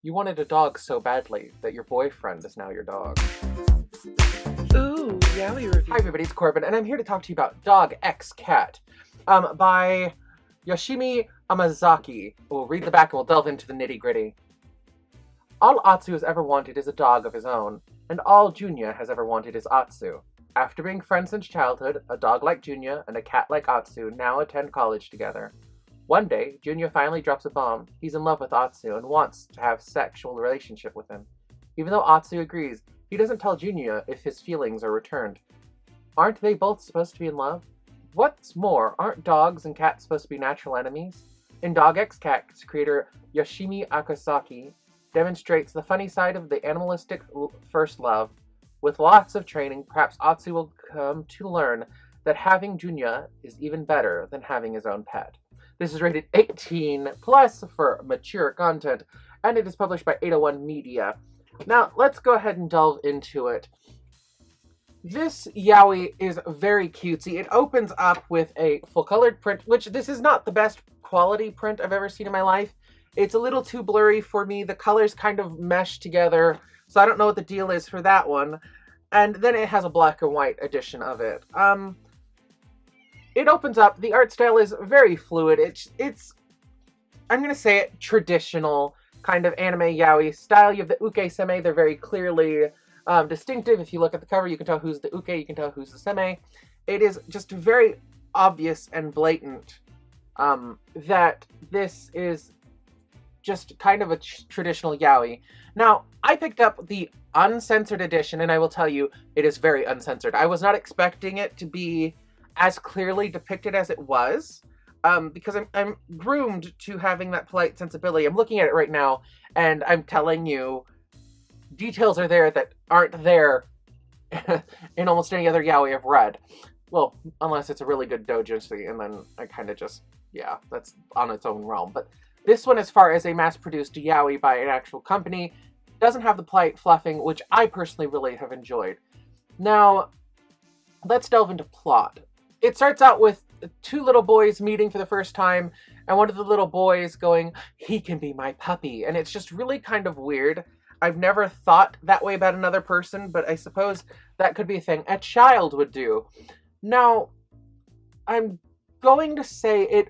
You wanted a dog so badly that your boyfriend is now your dog. Ooh, Yaoi Hi review. everybody, it's Corbin, and I'm here to talk to you about Dog X Cat, by Yoshimi Amasaki. We'll read the back and we'll delve into the nitty-gritty. All Atsu has ever wanted is a dog of his own, and all Junya has ever wanted is Atsu. After being friends since childhood, a dog like Junya and a cat like Atsu now attend college together. One day, Junya finally drops a bomb. He's in love with Atsu and wants to have a sexual relationship with him. Even though Atsu agrees, he doesn't tell Junya if his feelings are returned. Aren't they both supposed to be in love? What's more, aren't dogs and cats supposed to be natural enemies? In Dog X Cat's creator Yoshimi Amasaki demonstrates the funny side of the animalistic first love. With lots of training, perhaps Atsu will come to learn that having Junya is even better than having his own pet. This is rated 18 plus for mature content, and it is published by 801 Media. Now, let's go ahead and delve into it. This yaoi is very cutesy. It opens up with a full-colored print, which this is not the best quality print I've ever seen in my life. It's a little too blurry for me. The colors kind of mesh together, so I don't know what the deal is for that one. And then it has a black and white edition of it. It opens up. The art style is very fluid. It's I'm gonna say it, traditional kind of anime yaoi style. You have the uke seme. They're very clearly distinctive. If you look at the cover, you can tell who's the uke, you can tell who's the seme. It is just very obvious and blatant that this is just kind of a traditional yaoi. Now, I picked up the uncensored edition, and I will tell you, it is very uncensored. I was not expecting it to be as clearly depicted as it was, because I'm groomed to having that polite sensibility. I'm looking at it right now, and I'm telling you, details are there that aren't there in almost any other yaoi I've read. Well, unless it's a really good doujinshi, and then I kind of just, yeah, that's on its own realm. But this one, as far as a mass-produced yaoi by an actual company, doesn't have the polite fluffing, which I personally really have enjoyed. Now, let's delve into plot. It starts out with two little boys meeting for the first time, and one of the little boys going, "He can be my puppy," and it's just really kind of weird. I've never thought that way about another person, but I suppose that could be a thing a child would do. Now, I'm going to say it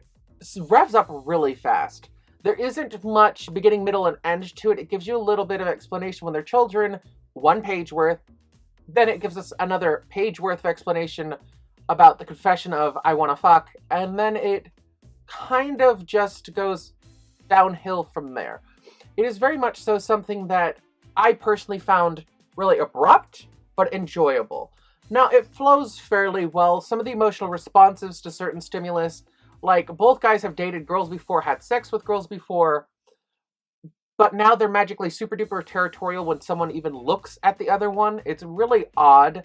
revs up really fast. There isn't much beginning, middle, and end to it. It gives you a little bit of explanation when they're children, one page worth. Then it gives us another page worth of explanation about the confession of "I wanna fuck," and then it kind of just goes downhill from there. It is very much so something that I personally found really abrupt, but enjoyable. Now, it flows fairly well. Some of the emotional responses to certain stimulus, like both guys have dated girls before, had sex with girls before, but now they're magically super duper territorial when someone even looks at the other one. It's really odd.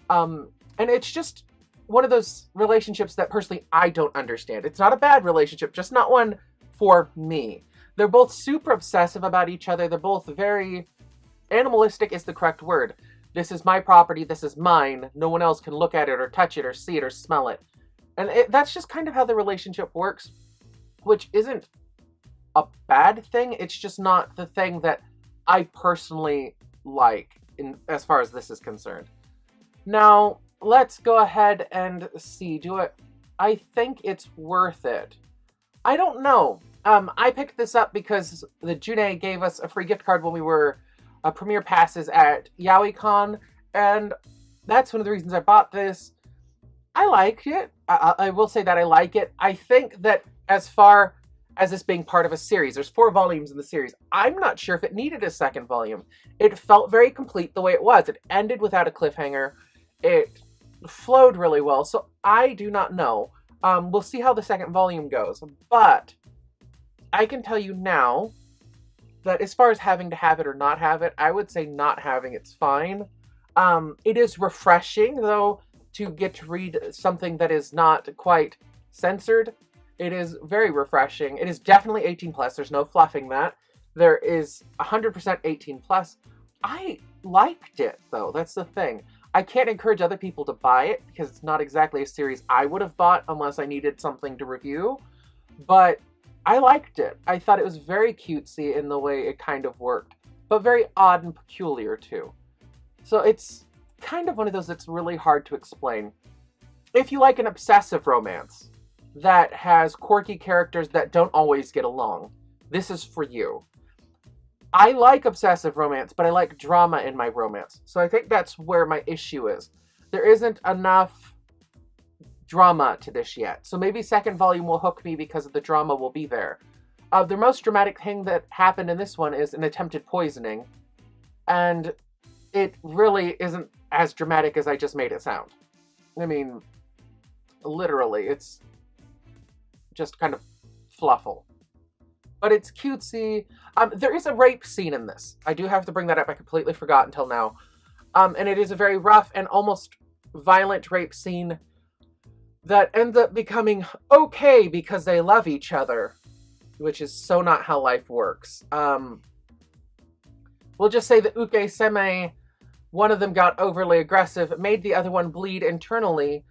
And it's just one of those relationships that personally I don't understand. It's not a bad relationship, just not one for me. They're both super obsessive about each other. They're both very animalistic is the correct word. This is my property. This is mine. No one else can look at it or touch it or see it or smell it. And that's just kind of how the relationship works, which isn't a bad thing. It's just not the thing that I personally like as far as this is concerned. Now, let's go ahead and see. I think it's worth it. I don't know. I picked this up because the June gave us a free gift card when we were premiere passes at YaoiCon, and that's one of the reasons I bought this. I like it. I will say that I like it. I think that as far as this being part of a series, there's 4 volumes in the series. I'm not sure if it needed a second volume. It felt very complete the way it was. It ended without a cliffhanger. It flowed really well, so I do not know. We'll see how the second volume goes, but I can tell you now that as far as having to have it or not have it, I would say not having it's fine. It is refreshing, though, to get to read something that is not quite censored. It is very refreshing. It is definitely 18 plus. There's no fluffing that. There is 100% 18 plus. I liked it, though. That's the thing. I can't encourage other people to buy it because it's not exactly a series I would have bought unless I needed something to review. But I liked it. I thought it was very cutesy in the way it kind of worked, but very odd and peculiar too. So it's kind of one of those that's really hard to explain. If you like an obsessive romance that has quirky characters that don't always get along, this is for you. I like obsessive romance, but I like drama in my romance. So I think that's where my issue is. There isn't enough drama to this yet. So maybe second volume will hook me because the drama will be there. The most dramatic thing that happened in this one is an attempted poisoning. And it really isn't as dramatic as I just made it sound. I mean, literally, it's just kind of flufful. But it's cutesy. There is a rape scene in this. I do have to bring that up. I completely forgot until now. And it is a very rough and almost violent rape scene that ends up becoming okay because they love each other, which is so not how life works. We'll just say that Uke Seme, one of them got overly aggressive, made the other one bleed internally,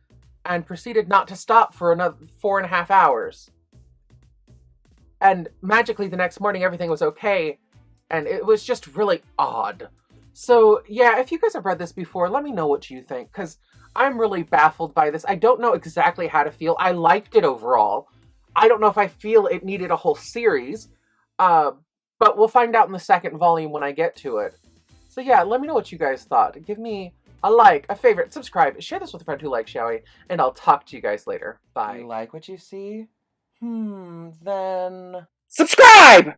and proceeded not to stop for another 4.5 hours. And magically the next morning everything was okay, and it was just really odd. So yeah, if you guys have read this before, let me know what you think, because I'm really baffled by this. I don't know exactly how to feel. I liked it overall. I don't know if I feel it needed a whole series, but we'll find out in the second volume when I get to it. So yeah, let me know what you guys thought. Give me a like, a favorite, subscribe, share this with a friend who likes yaoi, and I'll talk to you guys later. Bye. You like what you see? Then... Subscribe!